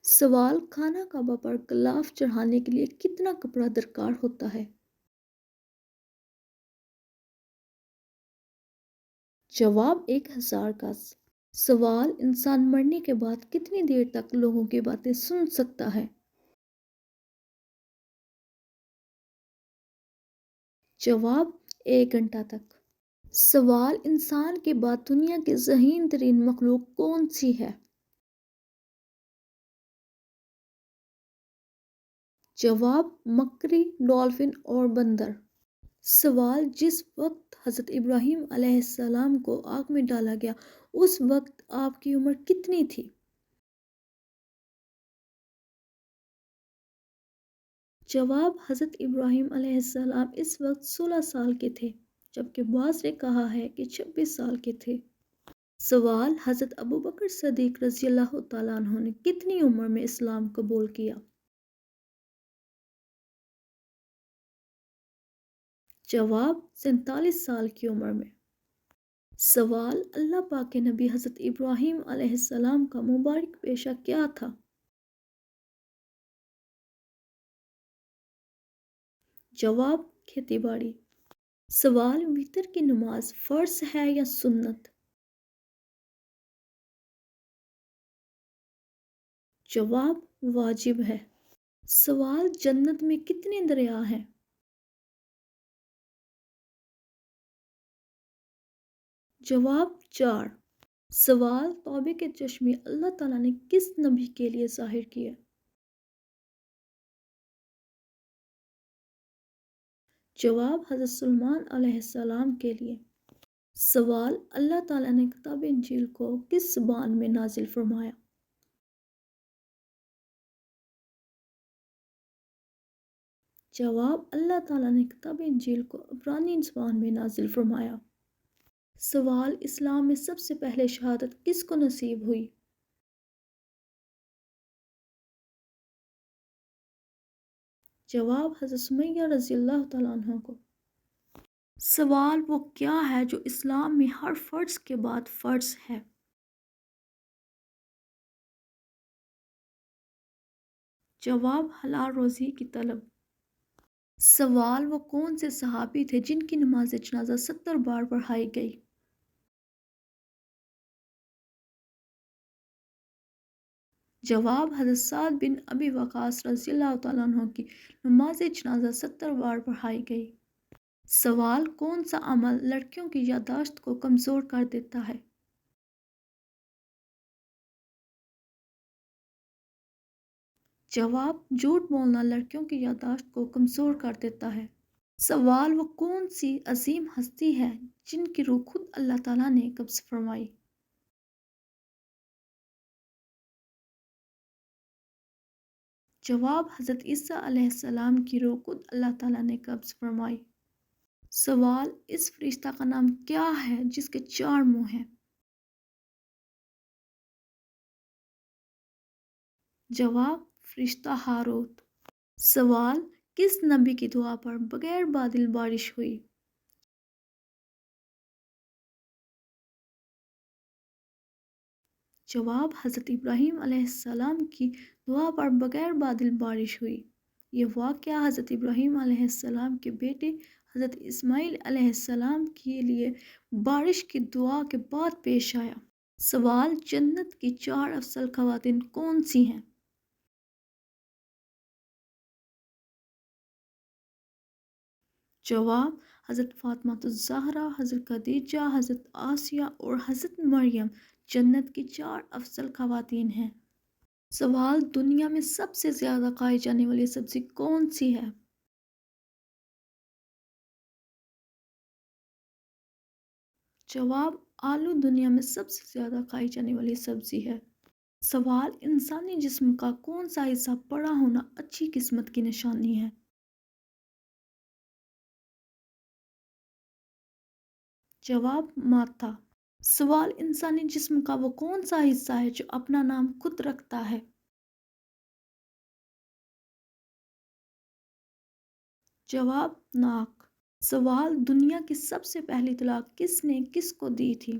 سوال: خانہ کعبہ پر غلاف چڑھانے کے لیے کتنا کپڑا درکار ہوتا ہے؟ جواب: 1000 گز۔ سوال: انسان مرنے کے بعد کتنی دیر تک لوگوں کی باتیں سن سکتا ہے؟ جواب: 1 گھنٹہ تک۔ سوال: انسان کے بعد دنیا کی ذہین ترین مخلوق کون سی ہے؟ جواب: مکڑی، ڈولفن اور بندر۔ سوال: جس وقت حضرت ابراہیم علیہ السلام کو آگ میں ڈالا گیا اس وقت آپ کی عمر کتنی تھی؟ جواب: حضرت ابراہیم علیہ السلام اس وقت 16 سال کے تھے، جبکہ بعض نے کہا ہے کہ 26 سال کے تھے۔ سوال: حضرت ابوبکر صدیق رضی اللہ تعالیٰ عنہ نے کتنی عمر میں اسلام قبول کیا؟ جواب: 47 سال کی عمر میں۔ سوال: اللہ پاک کے نبی حضرت ابراہیم علیہ السلام کا مبارک پیشہ کیا تھا؟ جواب: کھیتی باڑی۔ سوال: وتر کی نماز فرض ہے یا سنت؟ جواب: واجب ہے۔ سوال: جنت میں کتنے دریا ہیں؟ جواب: 4۔ سوال: توبے کے چشمے اللہ تعالیٰ نے کس نبی کے لیے ظاہر کیے؟ جواب: حضرت سلیمان علیہ السلام کے لیے۔ سوال: اللہ تعالیٰ نے کتاب انجیل کو کس زبان میں نازل فرمایا؟ جواب: اللہ تعالیٰ نے کتاب انجیل کو عبرانی زبان میں نازل فرمایا۔ سوال: اسلام میں سب سے پہلے شہادت کس کو نصیب ہوئی؟ جواب: حضرت سمیہ رضی اللہ تعالیٰ عنہ کو۔ سوال: وہ کیا ہے جو اسلام میں ہر فرض کے بعد فرض ہے؟ جواب: حلال روزی کی طلب۔ سوال: وہ کون سے صحابی تھے جن کی نماز جنازہ 70 بار پڑھائی گئی؟ جواب: حضرت سعد بن ابی وقاص رضی اللہ تعالیٰ عنہ کی نماز جنازہ 70 بار پڑھائی گئی۔ سوال: کون سا عمل لڑکیوں کی یادداشت کو کمزور کر دیتا ہے؟ جواب: جھوٹ بولنا لڑکیوں کی یادداشت کو کمزور کر دیتا ہے۔ سوال: وہ کون سی عظیم ہستی ہے جن کی روح خود اللہ تعالیٰ نے قبض فرمائی؟ جواب: حضرت عیسیٰ علیہ السلام کی روح خود اللہ تعالیٰ نے قبض فرمائی۔ سوال: اس فرشتہ کا نام کیا ہے جس کے 4 منہ ہیں؟ جواب: فرشتہ ہاروت۔ سوال: کس نبی کی دعا پر بغیر بادل بارش ہوئی؟ جواب: حضرت ابراہیم علیہ السلام کی دعا پر بغیر بادل بارش ہوئی۔ یہ واقعہ حضرت ابراہیم علیہ السلام کے بیٹے حضرت اسماعیل علیہ السلام کے لیے بارش کی دعا کے بعد پیش آیا۔ سوال: جنت کی 4 افضل خواتین کون سی ہیں؟ جواب: حضرت فاطمہ الزہرا، حضرت خدیجہ، حضرت آسیہ اور حضرت مریم جنت کی 4 افضل خواتین ہیں۔ سوال: دنیا میں سب سے زیادہ کھائی جانے والی سبزی کون سی ہے؟ جواب: آلو دنیا میں سب سے زیادہ کھائی جانے والی سبزی ہے۔ سوال: انسانی جسم کا کون سا حصہ بڑا ہونا اچھی قسمت کی نشانی ہے؟ جواب: ماتھا۔ سوال: انسانی جسم کا وہ کون سا حصہ ہے جو اپنا نام خود رکھتا ہے؟ جواب: ناک۔ سوال: دنیا کی سب سے پہلی طلاق کس نے کس کو دی تھی؟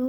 2,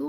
2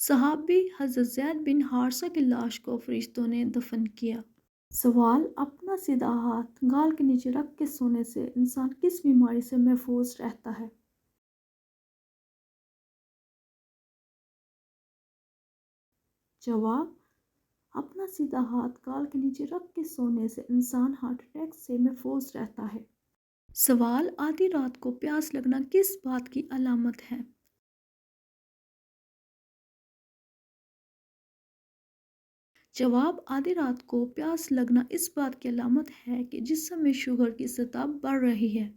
صحابی حضرت زید بن حارثہ کی لاش کو فرشتوں نے دفن کیا۔ سوال: اپنا سیدھا ہاتھ گال کے نیچے رکھ کے سونے سے انسان کس بیماری سے محفوظ رہتا ہے؟ جواب: اپنا سیدھا ہاتھ گال کے نیچے رکھ کے سونے سے انسان ہارٹ اٹیک سے محفوظ رہتا ہے۔ سوال: آدھی رات کو پیاس لگنا کس بات کی علامت ہے؟ جواب: آدھی رات کو پیاس لگنا اس بات کی علامت ہے کہ جسم میں شوگر کی سطح بڑھ رہی ہے۔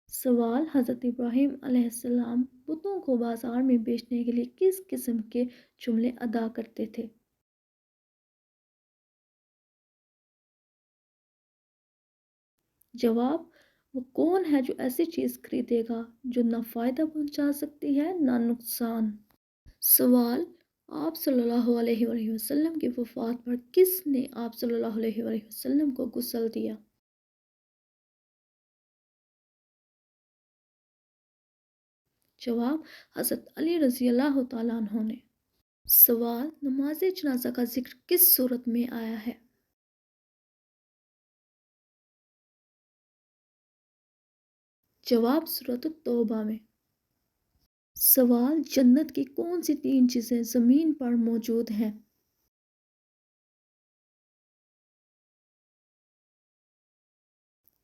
سوال: حضرت ابراہیم علیہ السلام بتوں کو بازار میں بیچنے کے لیے کس قسم کے جملے ادا کرتے تھے؟ جواب: وہ کون ہے جو ایسی چیز خریدے گا جو نہ فائدہ پہنچا سکتی ہے نہ نقصان؟ سوال: آپ صلی اللہ علیہ وآلہ وسلم کی وفات پر کس نے آپ صلی اللہ علیہ وآلہ وسلم کو غسل دیا؟ جواب: حضرت علی رضی اللہ تعالیٰ عنہ نے۔ سوال: نماز جنازہ کا ذکر کس صورت میں آیا ہے؟ جواب: سورۃ التوبہ میں۔ سوال: جنت کی کون سی 3 چیزیں زمین پر موجود ہیں؟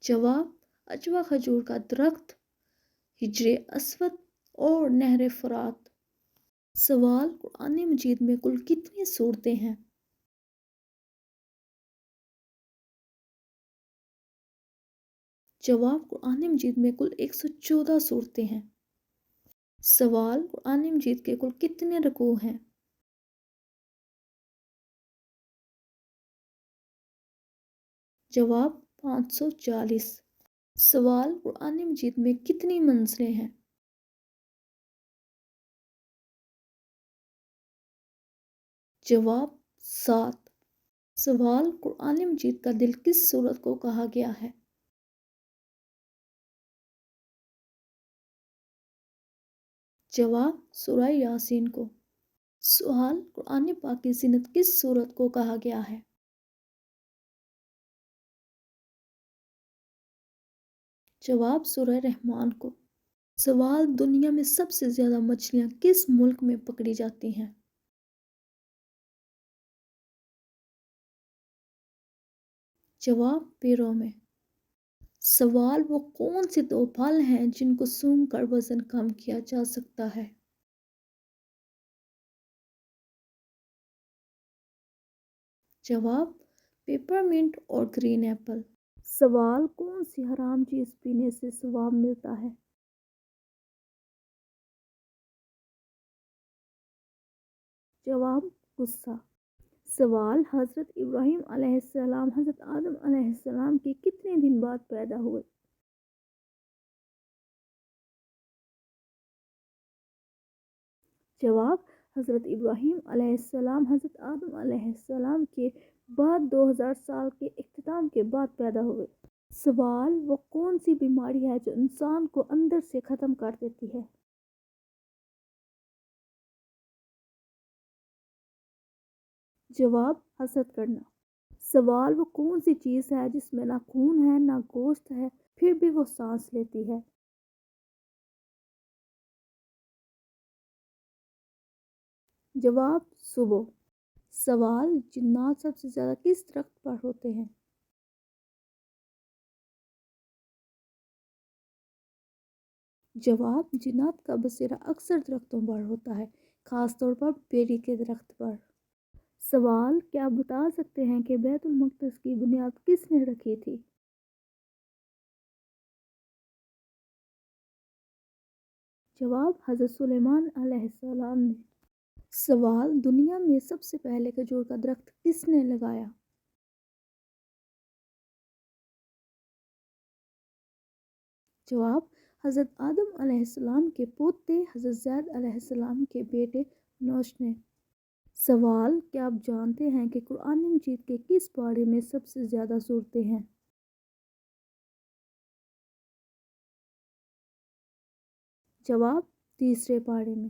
جواب: اجوا کھجور کا درخت، حجر اسود اور نہر فرات۔ سوال: قرآن مجید میں کل کتنی سورتیں ہیں؟ جواب: قرآن مجید میں کل 114 سورتیں ہیں۔ سوال: قرآن مجید کے کل کتنے رکوع ہیں؟ جواب: 540۔ سوال: قرآن مجید میں کتنی منزلیں ہیں؟ جواب: 7۔ سوال: قرآن مجید کا دل کس سورت کو کہا گیا ہے؟ جواب: سورہ یاسین کو۔ سوال: قرآن پاک کی زینت کس سورت کو کہا گیا ہے؟ جواب: سورہ رحمان کو۔ سوال: دنیا میں سب سے زیادہ مچھلیاں کس ملک میں پکڑی جاتی ہیں؟ جواب: پیرو میں۔ سوال: وہ کون سے 2 پھل ہیں جن کو سونگھ کر وزن کم کیا جا سکتا ہے؟ جواب: پیپرمنٹ اور گرین ایپل۔ سوال: کون سی حرام چیز پینے سے ثواب ملتا ہے؟ جواب: غصہ۔ سوال: حضرت ابراہیم علیہ السلام حضرت آدم علیہ السلام کے کتنے دن بعد پیدا ہوئے؟ جواب: حضرت ابراہیم علیہ السلام حضرت آدم علیہ السلام کے بعد 2000 سال کے اختتام کے بعد پیدا ہوئے۔ سوال: وہ کون سی بیماری ہے جو انسان کو اندر سے ختم کر دیتی ہے؟ جواب: حسد کرنا۔ سوال: وہ کون سی چیز ہے جس میں نہ خون ہے نہ گوشت ہے پھر بھی وہ سانس لیتی ہے؟ جواب: صبح۔ سوال: جنات سب سے زیادہ کس درخت پر ہوتے ہیں؟ جواب: جنات کا بسیرا اکثر درختوں پر ہوتا ہے، خاص طور پر بیری کے درخت پر۔ سوال: کیا آپ بتا سکتے ہیں کہ بیت المقدس کی بنیاد کس نے رکھی تھی؟ جواب: حضرت سلیمان علیہ السلام نے۔ سوال: دنیا میں سب سے پہلے کھجور کا درخت کس نے لگایا؟ جواب: حضرت آدم علیہ السلام کے پوتے حضرت زید علیہ السلام کے بیٹے نوح نے۔ سوال: کیا آپ جانتے ہیں کہ قرآن مجید کے کس پارے میں سب سے زیادہ سورتیں ہیں؟ جواب: تیسرے پارے میں۔